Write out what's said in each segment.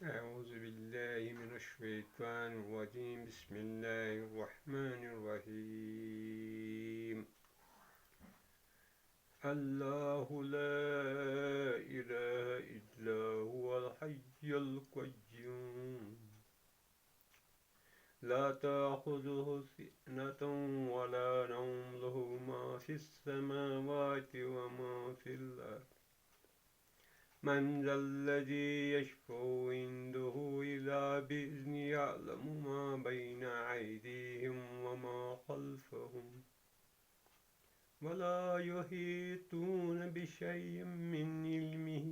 أعوذ بالله من الشيطان الرجيم بسم الله الرحمن الرحيم الله لا إله إلا هو الحي القيوم لا تأخذه سنة ولا نوم له ما في السماوات وما في الأرض من ذا الذي يشفع عنده إلا بإذنه يعلم ما بين أيديهم وما خلفهم ولا يحيطون بشيء من علمه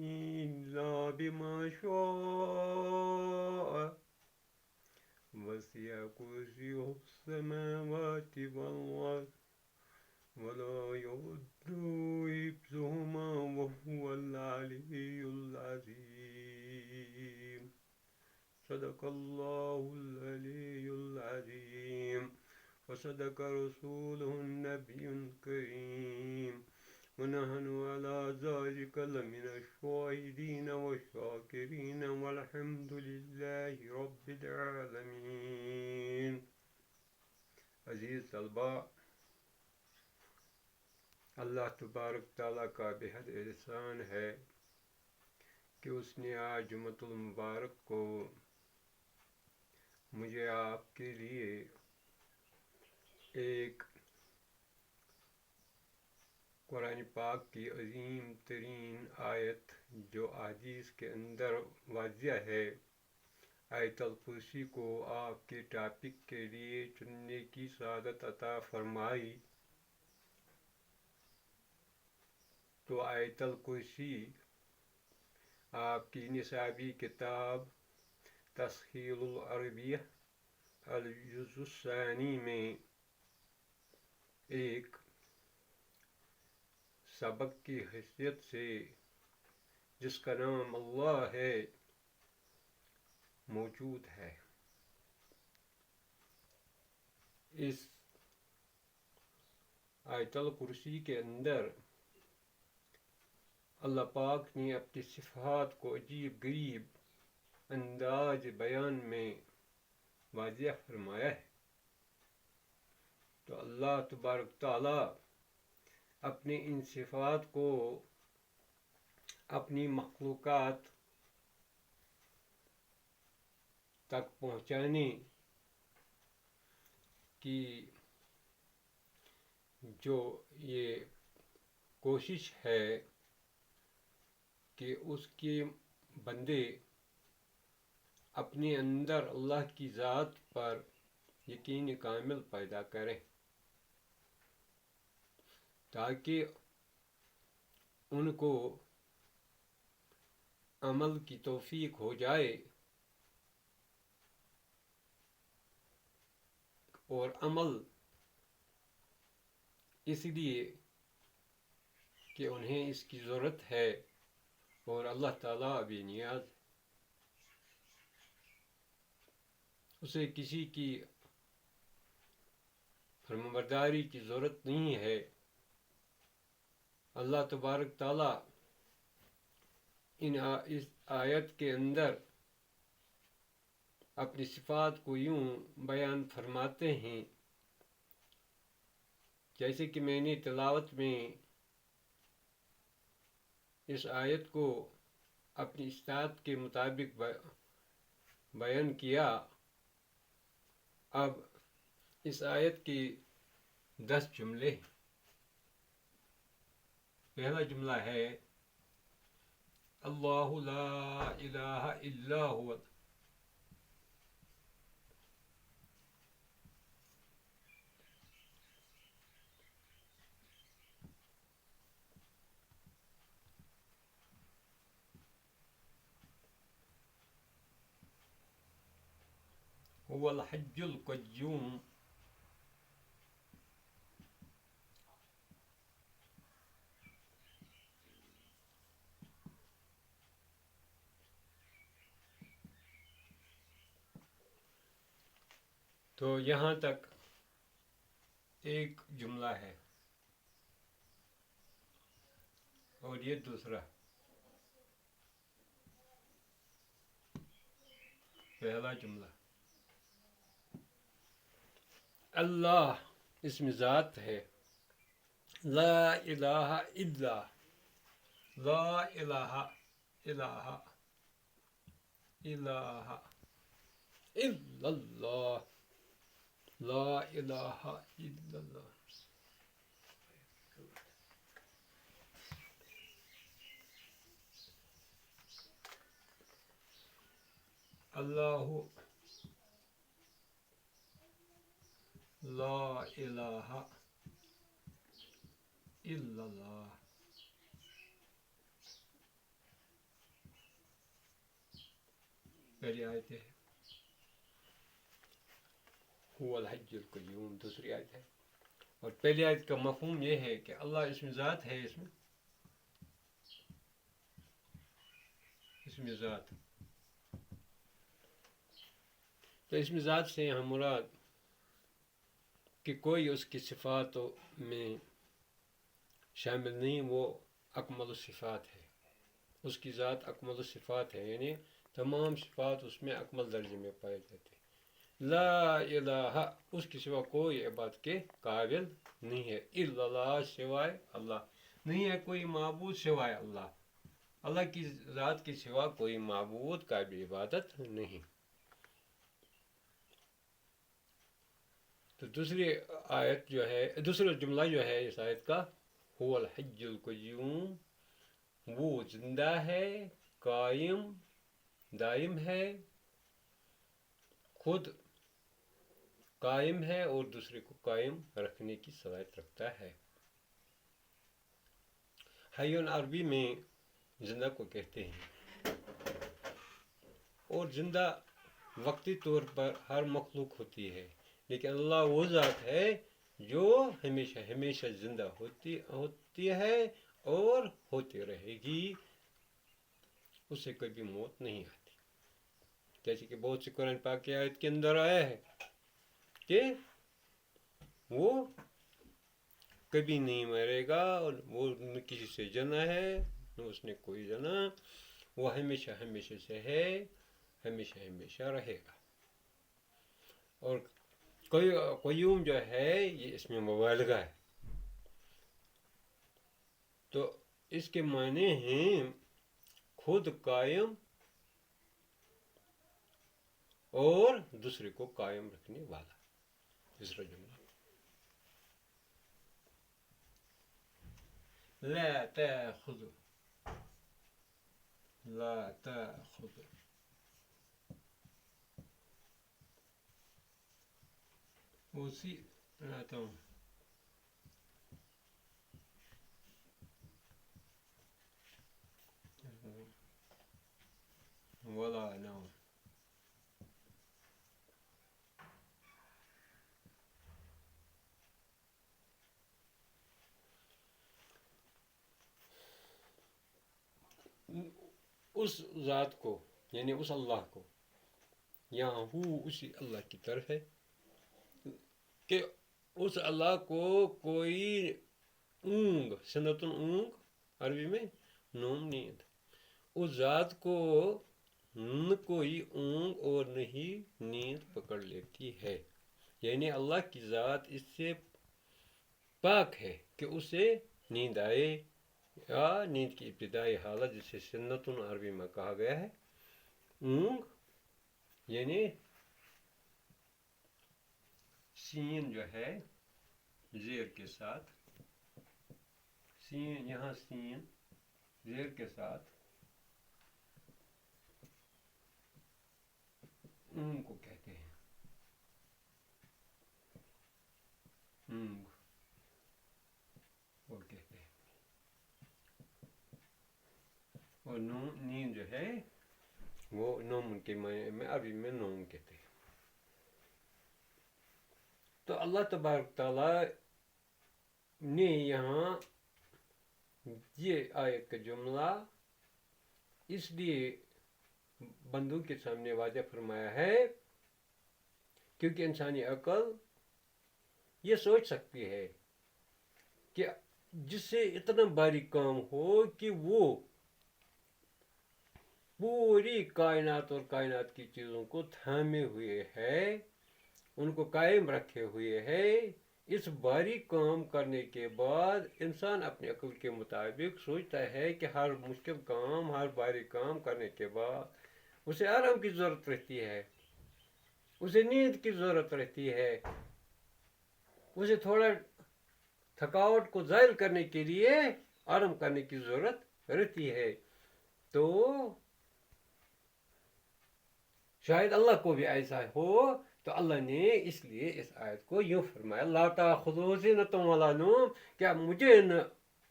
إلا بما شاء وسع كرسيه السماوات والأرض ولا يؤوده حفظهما وهو العلي العظيم صدق الله العلي العظيم وصدق رسوله النبي الكريم ونحن على ذلك لمن الشاهدين والشاكرين والحمد لله رب العالمين. عزیز طلباء، اللہ تبارک تعالیٰ کا بہت احسان ہے کہ اس نے آج جمعۃ المبارک کو مجھے آپ کے لیے ایک قرآن پاک کی عظیم ترین آیت جو احادیث کے اندر واضح ہے، آیت الکرسی کو آپ کے ٹاپک کے لیے چننے کی سعادت عطا فرمائی. تو آیت الکرسی آپ کی نصابی کتاب تسہیل العربیہ الجزء الثانی میں ایک سبق کی حیثیت سے، جس کا نام اللہ ہے، موجود ہے. اس آیت الکرسی کے اندر اللہ پاک نے اپنی صفات کو عجیب غریب انداز بیان میں واضح فرمایا ہے. تو اللہ تبارک تعالیٰ اپنے ان صفات کو اپنی مخلوقات تک پہنچانے کی جو یہ کوشش ہے کہ اس کے بندے اپنے اندر اللہ کی ذات پر یقین کامل پیدا کریں، تاکہ ان کو عمل کی توفیق ہو جائے، اور عمل اس لیے کہ انہیں اس کی ضرورت ہے اور اللہ تعالیٰ بے نیاز، اسے کسی کی فرمانبرداری کی ضرورت نہیں ہے. اللہ تبارک تعالیٰ اس آیت کے اندر اپنی صفات کو یوں بیان فرماتے ہیں جیسے کہ میں نے تلاوت میں اس آیت کو اپنی استطاعت کے مطابق بیان کیا. اب اس آیت کی 10 جملے. پہلا جملہ ہے اللہ لا الہ الا هو الحی القیوم. تو یہاں تک ایک جملہ ہے، اور یہ دوسرا. پہلا جملہ اللہ اسم ذات ہے. لا الہ الا، لا الہ الہ الہ الا اللہ، لا الہ الا اللہ. اللہ لا الہ الا اللہ. پہلی آیت ہے هو الحج القیوم، دوسری آیت ہے. اور پہلی آیت کا مفہوم یہ ہے کہ اللہ اسم ذات ہے. اسم ذات، تو اسم ذات سے یہاں مراد کہ کوئی اس کی صفاتوں میں شامل نہیں، وہ اکمل الصفات ہے. اس کی ذات اکمل الصفات ہے، یعنی تمام صفات اس میں اکمل درجے میں پائے جاتے ہیں. لا الہ، اس کی سوا کوئی عبادت کے قابل نہیں ہے. الا اللہ، سوائے اللہ. نہیں ہے کوئی معبود سوائے اللہ. اللہ کی ذات کے سوا کوئی معبود قابل عبادت نہیں. تو دوسری آیت جو ہے، دوسرا جملہ جو ہے اس آیت کا، هو الحج القیوم، وہ زندہ ہے، قائم، دائم ہے، خود قائم ہے اور دوسرے کو قائم رکھنے کی صلاحیت رکھتا ہے. حیون عربی میں زندہ کو کہتے ہیں، اور زندہ وقتی طور پر ہر مخلوق ہوتی ہے، لیکن اللہ وہ ذات ہے جو ہمیشہ ہمیشہ زندہ ہوتی ہے اور ہوتی رہے گی. اسے کبھی موت نہیں آتی، جیسے کہ بہت سی قرآن پاک کی آیت کے اندر آیا ہے کہ وہ کبھی نہیں مرے گا، اور وہ نہ کسی سے جنا ہے نہ اس نے کوئی جنا. وہ ہمیشہ ہمیشہ سے ہے، ہمیشہ ہمیشہ رہے گا. اور قیوم جو ہے یہ اس میں مبالغہ ہے، تو اس کے معنی ہیں خود قائم اور دوسرے کو قائم رکھنے والا. تیسرا جملہ لا تأخذ، لا تأخذ، اسی آتا ہوں ولا نوم. اس ذات کو، یعنی اس اللہ کو، یہاں اسی اللہ کی طرف ہے کہ اس اللہ کو کوئی اونگ، سنتن اونگ عربی میں نوم، نیند، اس ذات کو نہ کوئی اونگ اور نہیں نیند پکڑ لیتی ہے. یعنی اللہ کی ذات اس سے پاک ہے کہ اسے نیند آئے، یا نیند کی ابتدائی حالت جسے سنتن عربی میں کہا گیا ہے. اونگ یعنی سین جو ہے زیر کے ساتھ، سین یہاں سین زیر کے ساتھ اونگ کو کہتے ہیں. اونگ وہ کہتے ہیں. اور نیند جو ہے وہ نوم کے معنی میں عربی میں نوم کہتے ہیں. تو اللہ تبارک تعالیٰ نے یہاں یہ آیت کا جملہ اس لیے بندوں کے سامنے واضح فرمایا ہے کیونکہ انسانی عقل یہ سوچ سکتی ہے کہ جس سے اتنا باریک کام ہو کہ وہ پوری کائنات اور کائنات کی چیزوں کو تھامے ہوئے ہے، ان کو قائم رکھے ہوئے ہے۔ اس باریک کام کرنے کے بعد انسان اپنے عقل کے مطابق سوچتا ہے کہ ہر مشکل کام، ہر باریک کام کرنے کے بعد اسے آرام کی ضرورت رہتی ہے، اسے نیند کی ضرورت رہتی ہے، اسے تھوڑا تھکاوٹ کو ظاہر کرنے کے لیے آرام کرنے کی ضرورت رہتی ہے۔ تو شاید اللہ کو بھی ایسا ہو، تو اللہ نے اس لیے اس آیت کو یوں فرمایا، لا تأخذہ سنۃ ولا نوم، کیا مجھے نہ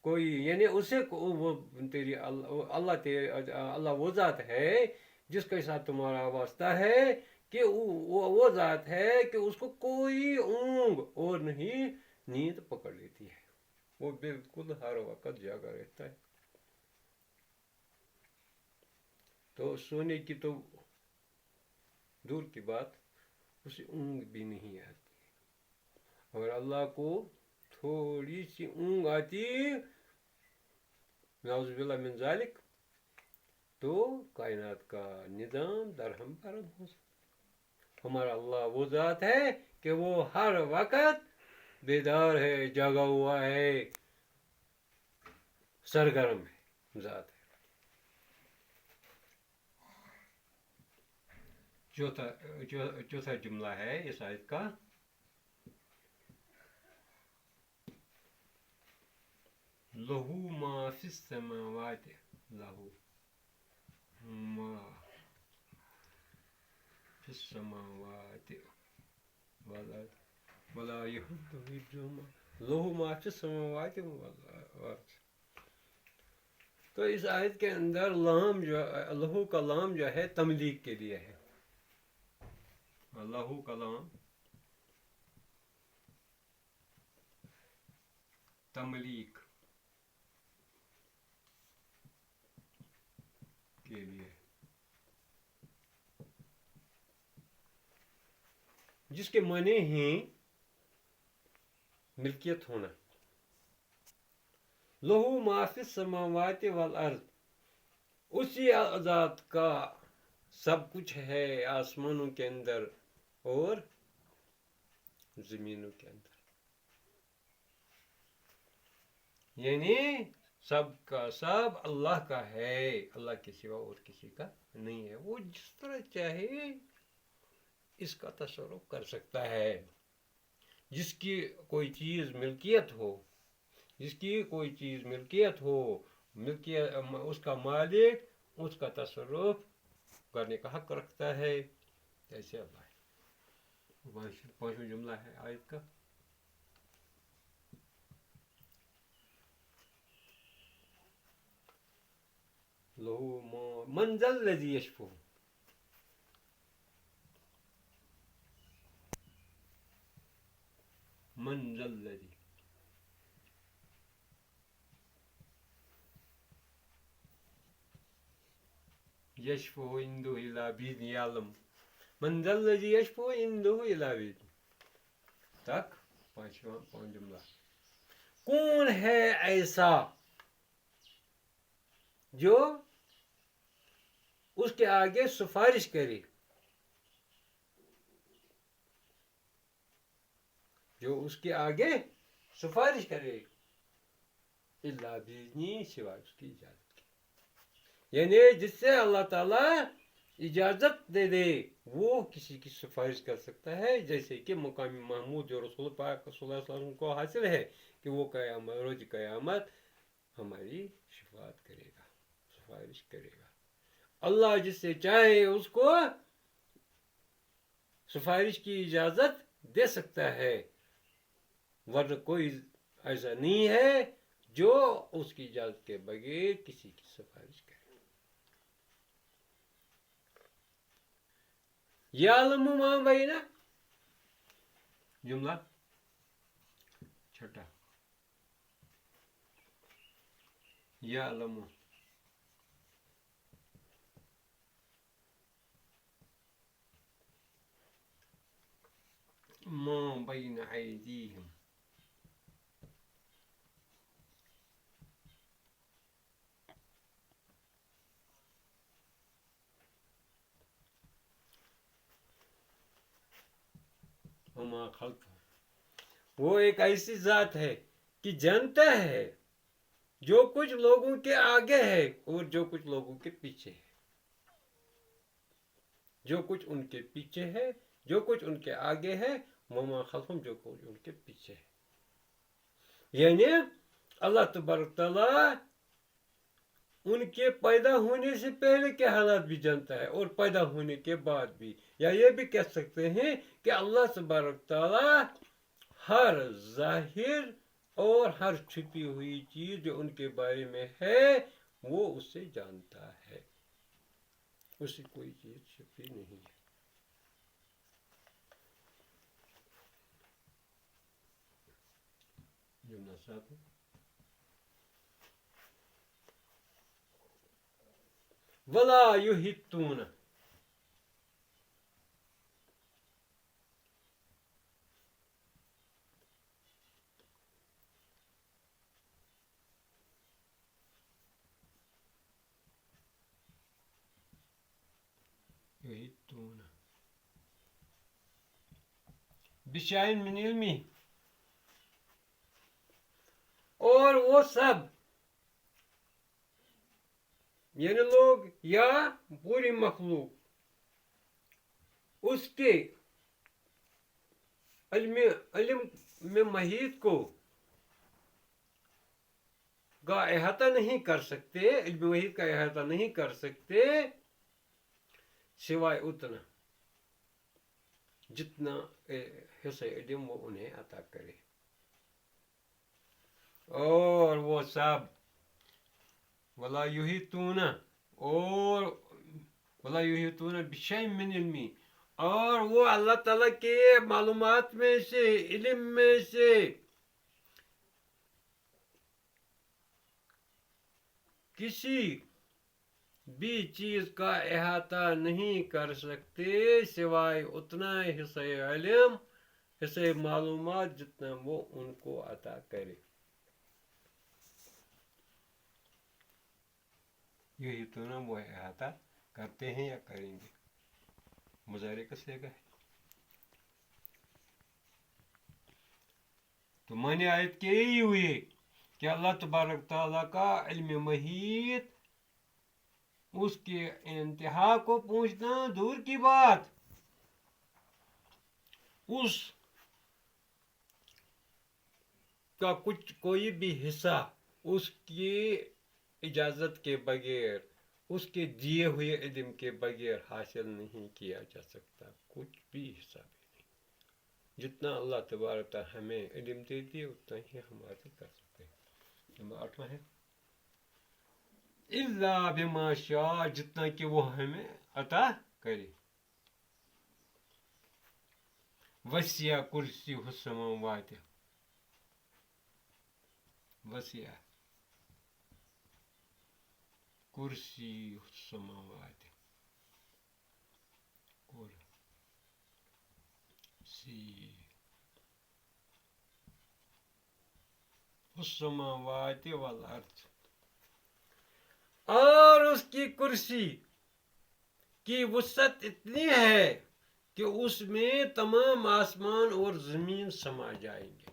کوئی، یعنی اسے وہ تیری اللہ وہ ذات ہے جس کے ساتھ تمہارا واسطہ ہے، کہ وہ ذات ہے کہ اس کو کوئی اونگ اور نہیں نیند پکڑ لیتی ہے، وہ بالکل ہر وقت جاگا رہتا ہے۔ تو سونے کی تو دور کی بات، اسے اونگ بھی نہیں آتی، اور اللہ کو تھوڑی سی اونگ آتی، نعوذ باللہ من ذالک، تو کائنات کا نظام درہم برہم ہو سکتا۔ ہمارا اللہ وہ ذات ہے کہ وہ ہر وقت بیدار ہے، جاگا ہوا ہے، سرگرم ہے، ذات ہے۔ چوتھا جملہ ہے اس آیت کا، لہو ما فی السماوات، لہو ما فی السماوات ولا یحدہ حفظہما، لہو ما فی السماوات والارض۔ تو اس آیت کے اندر لام جو لہو کا لام جو ہے تملیک کے لیے ہے، لہو کا لام تملیک کے لیے، جس کے معنی ہیں ملکیت ہونا۔ لہو ما فی السماوات والارض، اسی ذات کا سب کچھ ہے آسمانوں کے اندر اور زمینوں کے اندر، یعنی سب کا سب اللہ کا ہے، اللہ کے سوا اور کسی کا نہیں ہے۔ وہ جس طرح چاہے اس کا تصرف کر سکتا ہے۔ جس کی کوئی چیز ملکیت ہو، جس کی کوئی چیز ملکیت ہو، اس کا مالک اس کا تصرف کرنے کا حق رکھتا ہے، ایسے اللہ ہے۔ پانچواں جملہ ہے آیت کا، لہو من ذا الذی یشفع، من ذا الذی، یشفع عنده الا باذنہ، یعلم من ذا الذی یشفع عنده الا باذنہ تک پانچ جملہ۔ کون ہے ایسا جو اس کے آگے سفارش کرے، جو اس کے آگے سفارش کرے، الا باذنہ، سوائے اس کی اجازت کے، یعنی جس سے اللہ تعالیٰ اجازت دے دے وہ کسی کی سفارش کر سکتا ہے، جیسے کہ مقام محمود جو رسول پاک صلی اللہ علیہ وسلم کو حاصل ہے کہ وہ روز قیامت ہماری شفاعت کرے گا، سفارش کرے گا۔ اللہ جس سے چاہے اس کو سفارش کی اجازت دے سکتا ہے، ورنہ کوئی ایسا نہیں ہے جو اس کی اجازت کے بغیر کسی کی سفارش کرے۔ یعلم ما بین، جملہ چھٹا، یعلم ما بین ایدیہم، وما خلفهم، وہ ایک ایسی ذات ہے کہ جانتا ہے جو کچھ لوگوں کے آگے ہے اور جو کچھ لوگوں کے پیچھے ہے، جو کچھ ان کے پیچھے ہے، جو کچھ ان کے آگے ہے، وما خلفهم، جو کچھ ان کے پیچھے ہے. یعنی اللہ تبارک تعالیٰ ان کے پیدا ہونے سے پہلے کے حالات بھی جانتا ہے اور پیدا ہونے کے بعد بھی. یا یہ بھی کہہ سکتے ہیں کہ اللہ تبارک تعالیٰ ہر ظاہر اور ہر چھپی ہوئی چیز جو ان کے بارے میں ہے وہ اسے جانتا ہے، اسے کوئی چیز چھپی نہیں ہے. جملہ صاحب ولا یحیطون، یحیطون بشیء من علمہ، اور وہ سب یعنی لوگ یا پوری مخلوق اس کے علم میں محیط کا احاطہ نہیں کر سکتے، علم محیط کا احاطہ نہیں کر سکتے سوائے اتنا جتنا حصہ علم وہ انہیں عطا کرے. اور وہ سب ولا یحیطون، اور ولا یحیطون بشیء من علمہ، اور وہ اللہ تعالیٰ کے معلومات میں سے، علم میں سے کسی بھی چیز کا احاطہ نہیں کر سکتے سوائے اتنا حصہ علم، حصہ معلومات جتنا وہ ان کو عطا کرے. یہی تو نا وہ احاطہ کرتے ہیں یا کریں گے، مضارع کا صیغہ ہے. تو معنی آیت کے یہی ہوئے کہ اللہ تبارک تعالیٰ کا علم محیط اس کے انتہا کو پہنچنا دور کی بات، اس کا کوئی بھی حصہ اس کی اجازت کے بغیر، اس کے دیے ہوئے علم کے بغیر حاصل نہیں کیا جا سکتا، کچھ بھی حصہ بھی نہیں. جتنا اللہ تبارک تعالیٰ ہمیں علم دیتی ہے اتنا ہی ہم حاصل کر سکتے ہیں. نمبر 8 ہے الا بما شاء، جتنا کہ وہ ہمیں عطا کرے. وسع کرسیہ السماوات، وسع کرسی السماوات، کرسی السماوات والارض، اور اس کی کرسی کی وسعت اتنی ہے کہ اس میں تمام آسمان اور زمین سما جائیں گے.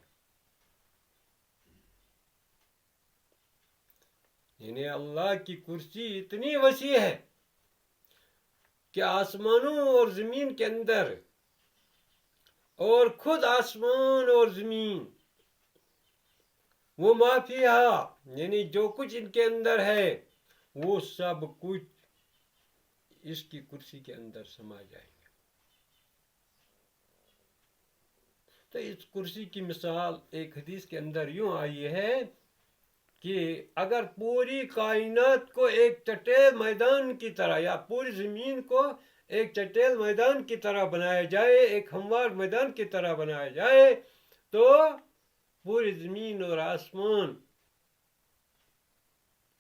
یعنی اللہ کی کرسی اتنی وسیع ہے کہ آسمانوں اور زمین کے اندر اور خود آسمان اور زمین وہ ما فیہا، یعنی جو کچھ ان کے اندر ہے وہ سب کچھ اس کی کرسی کے اندر سما جائیں گے. تو اس کرسی کی مثال ایک حدیث کے اندر یوں آئی ہے کہ اگر پوری کائنات کو ایک چٹیل میدان کی طرح، یا پوری زمین کو ایک چٹیل میدان کی طرح بنایا جائے، ایک ہموار میدان کی طرح بنایا جائے، تو پوری زمین اور آسمان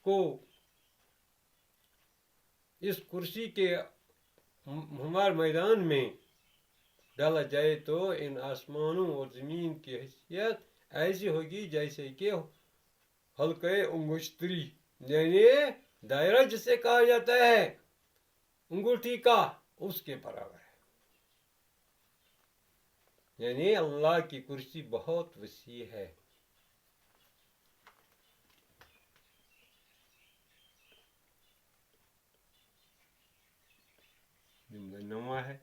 کو اس کرسی کے ہموار میدان میں ڈالا جائے تو ان آسمانوں اور زمین کی حیثیت ایسی ہوگی جیسے کہ حلقہ انگشتری، یعنی دائرہ جسے کہا جاتا ہے انگوٹھی کا، اس کے برابر ہے. یعنی اللہ کی کرسی بہت وسیع ہے. جملہ نواں ہے.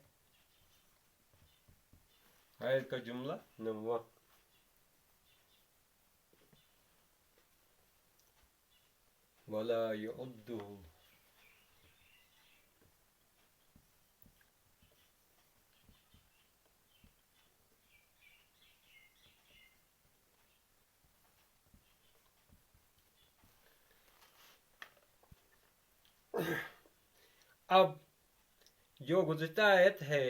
آیت کا جملہ نواں. وَلَا يَعُدُّهُ. اب جو گزشتہ آیت ہے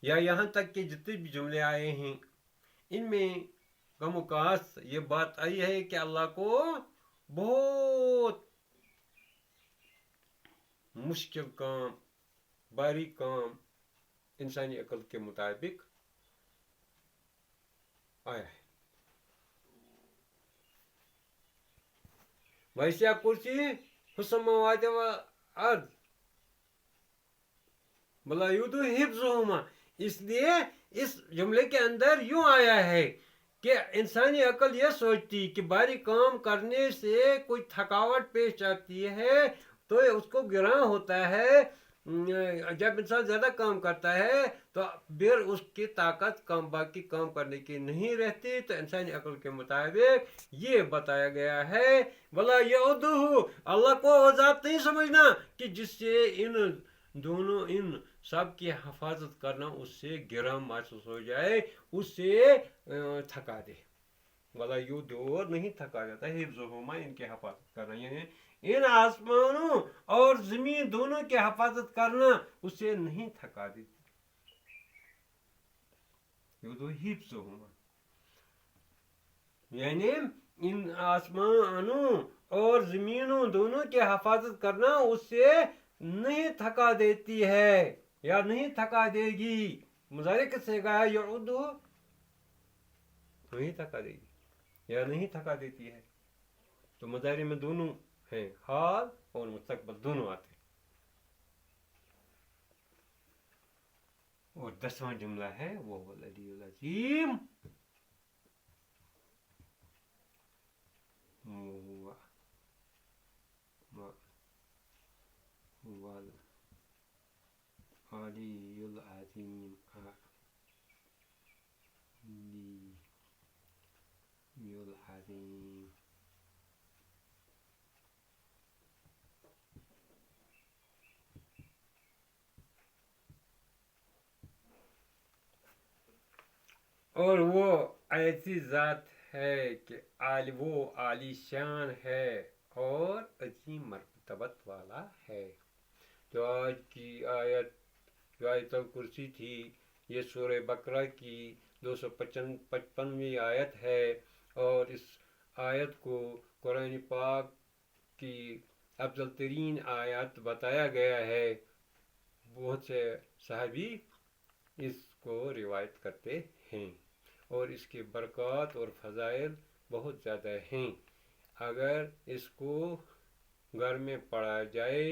یا یہاں تک کہ جتنے بھی جملے آئے ہیں ان میں کم و کاس یہ بات آئی ہے کہ اللہ کو بہت مشکل کام، باریک کام انسانی عقل کے مطابق آیا ہے. وَيَسِعُ كُرْسِيُّهُ السَّمَاوَاتِ وَالْأَرْضَ وَلَا يَئُودُهُ حِفْظُهُمَا. اس لیے اس جملے کے اندر یوں آیا ہے کہ انسانی عقل یہ سوچتی کہ باریک کام کرنے سے کوئی تھکاوٹ پیش آتی ہے تو اس کو گراں ہوتا ہے. جب انسان زیادہ کام کرتا ہے تو پھر اس کی طاقت باقی کام کرنے کی نہیں رہتی. تو انسانی عقل کے مطابق یہ بتایا گیا ہے بلا یعودہ، اللہ کو وہ ذات نہیں سمجھنا کہ جس سے ان سب کی حفاظت کرنا اس سے گراں محسوس ہو جائے، اس سے تھکا دے. ولا یوں دور نہیں تھکا جاتا ہے. حفظہما، ان کی حفاظت کرنا، یعنی ان آسمانوں اور زمین دونوں کی حفاظت کرنا اسے نہیں تھکا دیتی. حفظہما یعنی ان آسمانوں اور زمینوں دونوں کی حفاظت کرنا اس سے نہیں تھکا دیتی ہے یا نہیں تھکا دے گی. مضارع کس سے کہا ہے؟ یعودہ، نہیں تھکا دے گی یا نہیں تھکا دیتی ہے. تو مضارع میں دونوں ہیں، حال اور مستقبل دونوں آتے ہیں. اور 10واں جملہ ہے وہ العلی العظیم علی العظیم. علی العظیم اور وہ ایسی ذات ہے کہ وہ عالی شان ہے اور عظیم مرتبت والا ہے. جو آج کی آیت، جو آیت الکرسی تھی، یہ سورہ بقرہ کی 255ویں آیت ہے. اور اس آیت کو قرآن پاک کی افضل ترین آیات بتایا گیا ہے. بہت سے صحابی اس کو روایت کرتے ہیں اور اس کے برکات اور فضائل بہت زیادہ ہیں. اگر اس کو گھر میں پڑھا جائے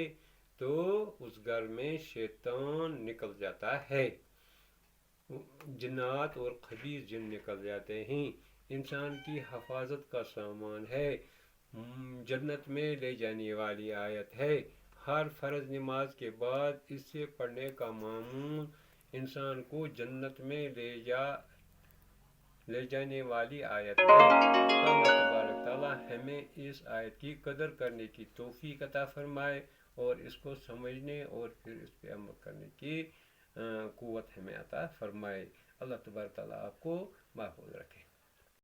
تو اس گھر میں شیطان نکل جاتا ہے، جنات اور خبیث جن نکل جاتے ہیں. انسان کی حفاظت کا سامان ہے. جنت میں لے جانے والی آیت ہے. ہر فرض نماز کے بعد اس سے پڑھنے کا معمول انسان کو جنت میں لے جانے والی آیت ہے. اللہ تبارک تعالیٰ ہمیں اس آیت کی قدر کرنے کی توفیق عطا فرمائے اور اس کو سمجھنے اور پھر اس پہ عمل کرنے کی قوت ہمیں عطا فرمائے. اللہ تبارک تعالیٰ آپ کو محفوظ رکھے.